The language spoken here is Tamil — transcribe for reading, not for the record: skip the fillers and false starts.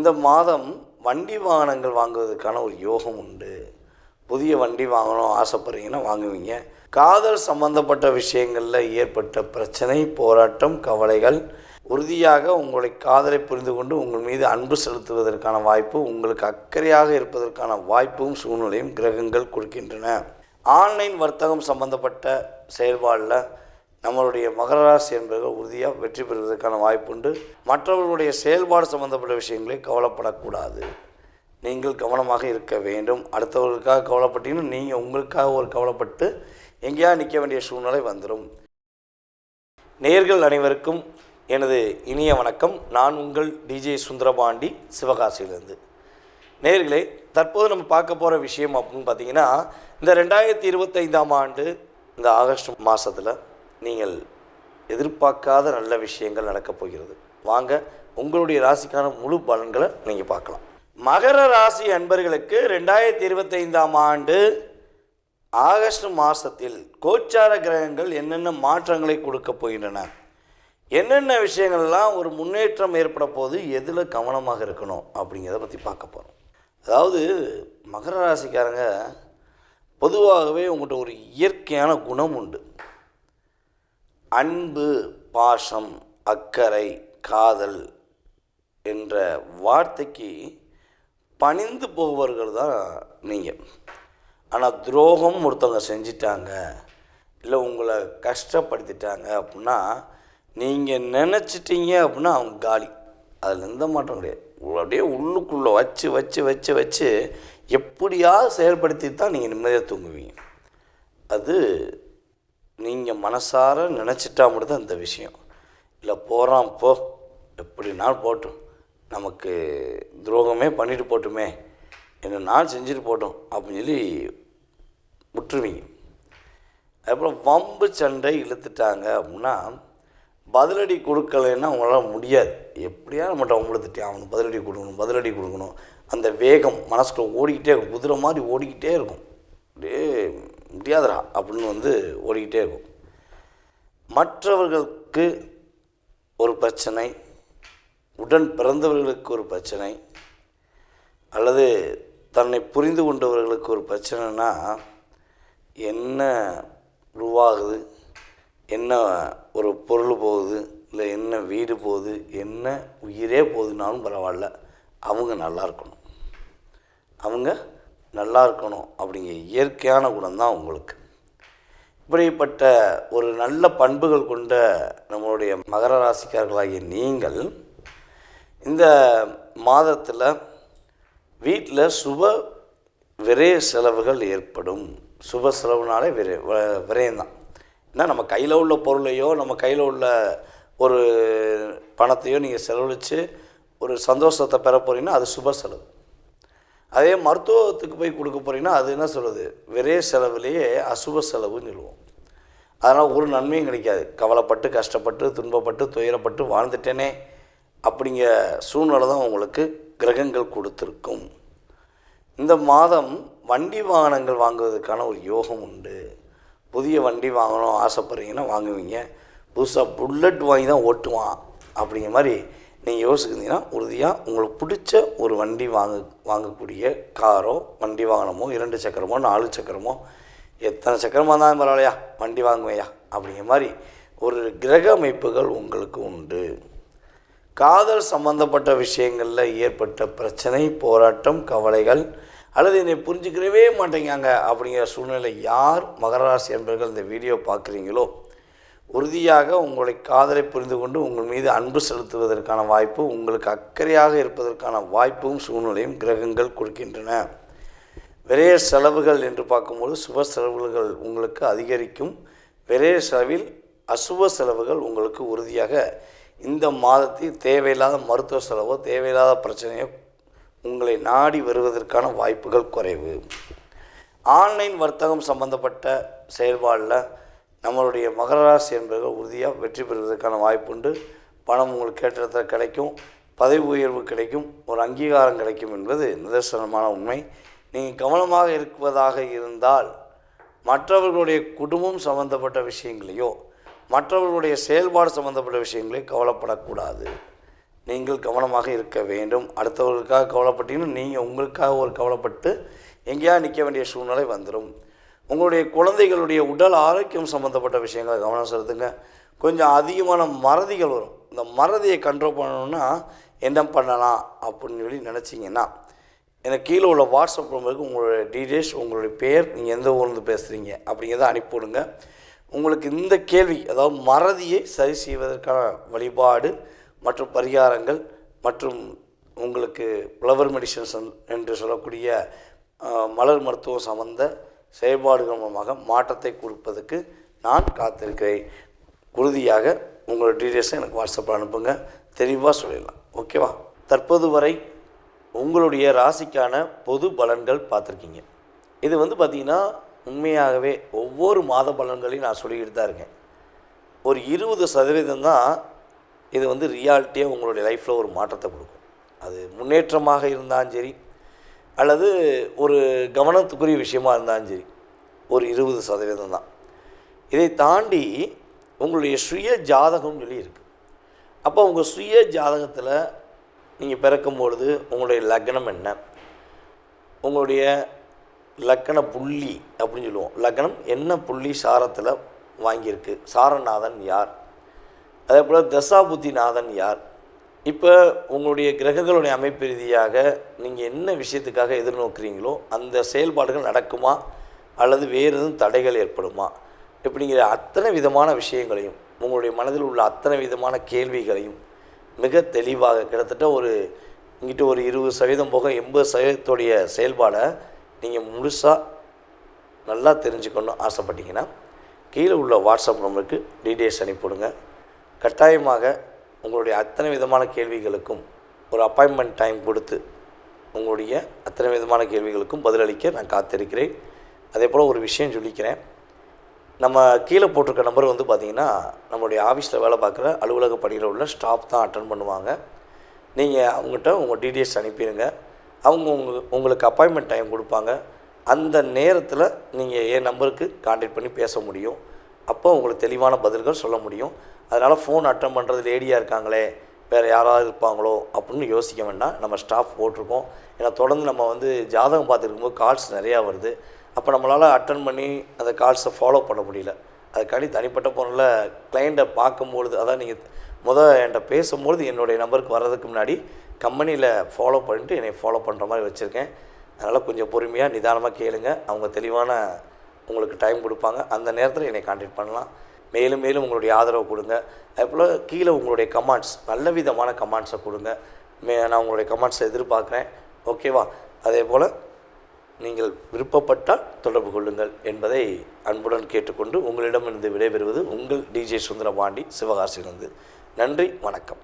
இந்த மாதம் வண்டி வாகனங்கள் வாங்குவதற்கான ஒரு யோகம் உண்டு. புதிய வண்டி வாங்கணும் ஆசைப்படுறீங்கன்னா வாங்குவீங்க. காதல் சம்பந்தப்பட்ட விஷயங்களில் ஏற்பட்ட பிரச்சனை, போராட்டம், கவலைகள் உறுதியாக உங்களை காதலை புரிந்து கொண்டு உங்கள் மீது அன்பு செலுத்துவதற்கான வாய்ப்பு, உங்களுக்கு அக்கறையாக இருப்பதற்கான வாய்ப்பும் சூழ்நிலையும் கிரகங்கள் கொடுக்கின்றன. ஆன்லைன் வர்த்தகம் சம்பந்தப்பட்ட செயல்பாடில் நம்மளுடைய மகர ராசி என்பவர்கள் உறுதியாக வெற்றி பெறுவதற்கான வாய்ப்புண்டு. மற்றவர்களுடைய செயல்பாடு சம்பந்தப்பட்ட விஷயங்களை கவலைப்படக்கூடாது. நீங்கள் கவனமாக இருக்க வேண்டும். அடுத்தவர்களுக்காக கவலைப்பட்டீங்கன்னா நீங்கள் உங்களுக்காக ஒரு கவலைப்பட்டு எங்கேயா நிற்க வேண்டிய சூழ்நிலை வந்துடும். நேயர்கள் அனைவருக்கும் எனது இனிய வணக்கம். நான் உங்கள் டிஜே சுந்தரபாண்டி, சிவகாசியிலிருந்து. நேயர்களே, தற்போது நம்ம பார்க்க போகிற விஷயம் அப்படின்னு பார்த்தீங்கன்னா, இந்த 2025ஆம் ஆண்டு இந்த ஆகஸ்ட் மாதத்தில் நீங்கள் எதிர்பார்க்காத நல்ல விஷயங்கள் நடக்கப் போகிறது. வாங்க உங்களுடைய ராசிக்கான முழு பலன்களை நீங்கள் பார்க்கலாம். மகர ராசி அன்பர்களுக்கு 2025ஆம் ஆண்டு ஆகஸ்ட் மாதத்தில் கோச்சார கிரகங்கள் என்னென்ன மாற்றங்களை கொடுக்க போகின்றன, என்னென்ன விஷயங்கள்லாம் ஒரு முன்னேற்றம் ஏற்பட போது, எதில் கவனமாக இருக்கணும் அப்படிங்கிறத பற்றி பார்க்க போகிறோம். அதாவது மகர ராசிக்காரங்க பொதுவாகவே உங்கள்கிட்ட ஒரு இயற்கையான குணம் உண்டு. அன்பு, பாசம், அக்கறை, காதல் என்ற வார்த்தைக்கு பணிந்து போபவர்கள் தான் நீங்கள். ஆனால் துரோகம் ஒருத்தவங்க செஞ்சிட்டாங்க, இல்லை உங்களை கஷ்டப்படுத்திட்டாங்க அப்படின்னா நீங்கள் நினச்சிட்டீங்க அப்படின்னா அவங்க காலி. அதில் எந்த மாற்றம் கிடையாது. அப்படியே உள்ளுக்குள்ளே வச்சு வச்சு வச்சு வச்சு எப்படியாவது செயல்படுத்தி தான் நீங்கள் நிம்மதியாக தூங்குவீங்க. அது நீங்கள் மனசார நினச்சிட்டா மட்டும்தான் இந்த விஷயம். இல்லை போகிறான் போ, எப்படினாலும் போட்டும், நமக்கு துரோகமே பண்ணிட்டு போட்டுமே, என்ன நாள் செஞ்சுட்டு போட்டோம் அப்படின்னு சொல்லி விட்டுருவீங்க. அதுக்கப்புறம் வம்பு சண்டை இழுத்துட்டாங்க அப்படின்னா பதிலடி கொடுக்கலைன்னா அவங்களால முடியாது. எப்படியா நம்மகிட்ட வம்புழுத்துட்டே அவனுக்கு பதிலடி கொடுக்கணும். அந்த வேகம் மனசுக்குள்ள ஓடிக்கிட்டே இருக்கும், குதிரை மாதிரி ஓடிக்கிட்டே இருக்கும். அப்படியே முடியாதரா அப்படின்னு ஓடிக்கிட்டே இருக்கும். மற்றவர்களுக்கு ஒரு பிரச்சனை, உடன் பிறந்தவர்களுக்கு ஒரு பிரச்சனை, அல்லது தன்னை புரிந்து கொண்டவர்களுக்கு ஒரு பிரச்சனைனா என்ன உருவாகுது, என்ன ஒரு பொருள் போகுது, இல்லை என்ன வீடு போகுது, என்ன உயிரே போகுதுனாலும் பரவாயில்ல, அவங்க நல்லா இருக்கணும் அப்படிங்கிற இயற்கையான குணம் தான் உங்களுக்கு. இப்படிப்பட்ட ஒரு நல்ல பண்புகள் கொண்ட நம்மளுடைய மகர ராசிக்காரர்களாகிய நீங்கள் இந்த மாதத்தில் வீட்டில் சுப விரய செலவுகள் ஏற்படும். சுப செலவுனாலே விரயம்தான். ஏன்னா நம்ம கையில் உள்ள பொருளையோ நம்ம கையில் உள்ள ஒரு பணத்தையோ நீங்கள் செலவழித்து ஒரு சந்தோஷத்தை பெற போகிறீங்கன்னா அது சுப செலவு. அதே மருத்துவத்துக்கு போய் கொடுக்க போகிறீங்கன்னா அது என்ன சொல்கிறது, விரய செலவுலேயே அசுப செலவுன்னு சொல்லுவோம். அதனால் ஒரு நன்மையும் கிடைக்காது. கவலைப்பட்டு கஷ்டப்பட்டு துன்பப்பட்டு துயரப்பட்டு வாழ்ந்துட்டேனே அப்படிங்கிற சூழ்நிலை தான் உங்களுக்கு கிரகங்கள் கொடுத்துருக்கும். இந்த மாதம் வண்டி வாகனங்கள் வாங்குவதற்கான ஒரு யோகம் உண்டு. புதிய வண்டி வாங்கணும் ஆசைப்படுறீங்கன்னா வாங்குவீங்க. புதுசாக புல்லட் வாங்கி தான் ஓட்டுவான் அப்படிங்கிற மாதிரி நீங்கள் யோசிக்கிறீங்கன்னா உறுதியாக உங்களுக்கு பிடிச்ச ஒரு வண்டி வாங்கக்கூடிய காரோ வண்டி வாகனமோ 2 சக்கரமோ 4 சக்கரமோ எத்தனை சக்கரமாக தான் பரவாயில்லையா வண்டி வாங்குவையா அப்படிங்கிற மாதிரி ஒரு கிரக அமைப்புகள் உங்களுக்கு உண்டு. காதல் சம்பந்தப்பட்ட விஷயங்களில் ஏற்பட்ட பிரச்சனை, போராட்டம், கவலைகள், அல்லது என்னை புரிஞ்சுக்கிறவே மாட்டேங்காங்க அப்படிங்கிற சூழ்நிலை யார் மகர ராசி என்பவர்கள் இந்த வீடியோ பார்க்குறீங்களோ உறுதியாக உங்களை காதலை புரிந்து கொண்டு உங்கள் மீது அன்பு செலுத்துவதற்கான வாய்ப்பு, உங்களுக்கு அக்கறையாக இருப்பதற்கான வாய்ப்பும் சூழ்நிலையும் கிரகங்கள் கொடுக்கின்றன. விரைய செலவுகள் என்று பார்க்கும்போது சுப செலவுகள் உங்களுக்கு அதிகரிக்கும். விரைய செலவில் அசுப செலவுகள் உங்களுக்கு உறுதியாக இந்த மாதத்தில் தேவையில்லாத மருத்துவ செலவோ தேவையில்லாத பிரச்சனையோ உங்களை நாடி வருவதற்கான வாய்ப்புகள் குறைவு. ஆன்லைன் வர்த்தகம் சம்பந்தப்பட்ட செயல்பாடில் நம்மளுடைய மகர ராசி என்பவர்கள் உறுதியாக வெற்றி பெறுவதற்கான வாய்ப்புண்டு. பணம் உங்களுக்கு கேட்டதை கிடைக்கும், பதவி உயர்வு கிடைக்கும், ஒரு அங்கீகாரம் கிடைக்கும் என்பது நிதர்சனமான உண்மை. நீங்கள் கவனமாக இருப்பதாக இருந்தால் மற்றவர்களுடைய குடும்பம் சம்பந்தப்பட்ட விஷயங்களையோ மற்றவர்களுடைய செயல்பாடு சம்பந்தப்பட்ட விஷயங்களையும் கவலைப்படக்கூடாது. நீங்கள் கவனமாக இருக்க வேண்டும். அடுத்தவர்களுக்காக கவலைப்பட்டீங்கன்னா நீங்கள் உங்களுக்காக ஒரு கவலைப்பட்டு எங்கேயா நிற்க வேண்டிய சூழ்நிலை வந்துடும். உங்களுடைய குழந்தைகளுடைய உடல் ஆரோக்கியம் சம்மந்தப்பட்ட விஷயங்களை கவனம் செலுத்துங்க. கொஞ்சம் அதிகமான மறதிகள் வரும். இந்த மறதியை கண்ட்ரோல் பண்ணணுன்னா என்ன பண்ணலாம் அப்படின்னு சொல்லி நினச்சிங்கன்னா, எனக்கு கீழே உள்ள வாட்ஸ்அப் நம்பருக்கு உங்களுடைய டீட்டெயில்ஸ், உங்களுடைய பேர், நீங்கள் எந்த ஊர்லேருந்து பேசுகிறீங்க அப்படிங்கிறத அனுப்பிவிடுங்க. உங்களுக்கு இந்த கேள்வி, அதாவது மறதியை சரி செய்வதற்கான வழிபாடு மற்றும் பரிகாரங்கள் மற்றும் உங்களுக்கு ஃப்ளவர் மெடிசன்ஸ் என்று சொல்லக்கூடிய மலர் மருத்துவம் சம்பந்த செயல்பாடுகள் மூலமாக மாற்றத்தை கொடுப்பதற்கு நான் காத்திருக்கிறேன். உறுதியாக உங்களோட டீட்டெயில்ஸை எனக்கு வாட்ஸ்அப்பில் அனுப்புங்க, தெளிவாக சொல்லிடலாம். ஓகேவா? தற்போது வரை உங்களுடைய ராசிக்கான பொது பலன்கள் பார்த்துருக்கீங்க. இது பார்த்திங்கன்னா உண்மையாகவே ஒவ்வொரு மாத பலன்களையும் நான் சொல்லிக்கிட்டு தான் இருக்கேன். ஒரு 20% தான் இது ரியாலிட்டியாக உங்களுடைய லைஃப்பில் ஒரு மாற்றத்தை கொடுக்கும். அது முன்னேற்றமாக இருந்தாலும் சரி, அல்லது ஒரு கவனத்துக்குரிய விஷயமாக இருந்தாலும் சரி, ஒரு 20% தான். இதை தாண்டி உங்களுடைய சுய ஜாதகம்னு சொல்லி இருக்குது. அப்போ உங்கள் சுய ஜாதகத்தில் நீங்கள் பிறக்கும்பொழுது உங்களுடைய லக்னம் என்ன, உங்களுடைய லக்கண புள்ளி அப்படின்னு சொல்லுவோம். லக்னம் என்ன புள்ளி சாரத்தில் வாங்கியிருக்கு, சாரநாதன் யார், அதே போல் தசாபுத்திநாதன் யார். இப்போ உங்களுடைய கிரகங்களுடைய அமைப்பு ரீதியாக நீங்கள் என்ன விஷயத்துக்காக எதிர்நோக்குறீங்களோ அந்த செயல்பாடுகள் நடக்குமா அல்லது வேறு எதுவும் தடைகள் ஏற்படுமா இப்படிங்கிற அத்தனை விதமான விஷயங்களையும், உங்களுடைய மனதில் உள்ள அத்தனை விதமான கேள்விகளையும் மிக தெளிவாக கிட்டத்தட்ட இங்கிட்ட ஒரு 20% போக 80% செயல்பாடை நீங்கள் முழுசாக நல்லா தெரிஞ்சுக்கணும்னு ஆசைப்பட்டீங்கன்னா கீழே உள்ள வாட்ஸ்அப் நம்பருக்கு டீட்டெயில்ஸ் அனுப்பிவிடுங்க. கட்டாயமாக உங்களுடைய அத்தனை விதமான கேள்விகளுக்கும் ஒரு அப்பாயின்மெண்ட் டைம் கொடுத்து உங்களுடைய அத்தனை விதமான கேள்விகளுக்கும் பதிலளிக்க நான் காத்திருக்கிறேன். அதே போல் ஒரு விஷயம் சொல்லிக்கிறேன். நம்ம கீழே போட்டிருக்க நம்பர் பார்த்திங்கன்னா நம்மளுடைய ஆஃபீஸில் வேலை பார்க்குற அலுவலக பணியில் உள்ள ஸ்டாஃப் தான் அட்டன் பண்ணுவாங்க. நீங்கள் அவங்ககிட்ட உங்கள் டீட்டெயில்ஸ் அனுப்பிடுங்க. அவங்க உங்களுக்கு அப்பாயின்மெண்ட் டைம் கொடுப்பாங்க. அந்த நேரத்தில் நீங்கள் என் நம்பருக்கு கான்டாக்ட் பண்ணி பேச முடியும். அப்போ உங்களுக்கு தெளிவான பதில்கள் சொல்ல முடியும். அதனால் ஃபோன் அட்டன் பண்ணுறது லேடியாக இருக்காங்களே, வேறு யாராவது இருப்பாங்களோ அப்படின்னு யோசிக்க வேண்டாம். நம்ம ஸ்டாஃப் போட்டிருக்கோம். ஏன்னா தொடர்ந்து நம்ம ஜாதகம் பார்த்துருக்கும்போது கால்ஸ் நிறையா வருது. அப்போ நம்மளால் அட்டன் பண்ணி அந்த கால்ஸை ஃபாலோ பண்ண முடியல. அதுக்காண்டி தனிப்பட்ட பொருளில் கிளைண்ட்டை பார்க்கும்பொழுது, அதான் நீங்கள் என்கிட்ட பேசும்பொழுது என்னுடைய நம்பருக்கு வர்றதுக்கு முன்னாடி கம்பெனியில் ஃபாலோ பண்ணிட்டு என்னை ஃபாலோ பண்ணுற மாதிரி வச்சுருக்கேன். அதனால் கொஞ்சம் பொறுமையாக நிதானமாக கேளுங்க. அவங்க தெளிவான உங்களுக்கு டைம் கொடுப்பாங்க. அந்த நேரத்தில் என்னை கான்டாக்ட் பண்ணலாம். மேலும் மேலும் உங்களுடைய ஆதரவு கொடுங்க. அதேபோல் கீழே உங்களுடைய கமெண்ட்ஸ், நல்ல விதமான கமெண்ட்ஸை கொடுங்க. நான் உங்களுடைய கமெண்ட்ஸை எதிர்பார்க்குறேன். ஓகேவா? அதே போல் நீங்கள் விருப்பப்பட்டால் தொடர்பு கொள்ளுங்கள் என்பதை அன்புடன் கேட்டுக்கொண்டு உங்களிடமிருந்து விடைபெறுவது உங்கள் டிஜே சுந்தரபாண்டி, சிவகாசியிலிருந்து. நன்றி, வணக்கம்.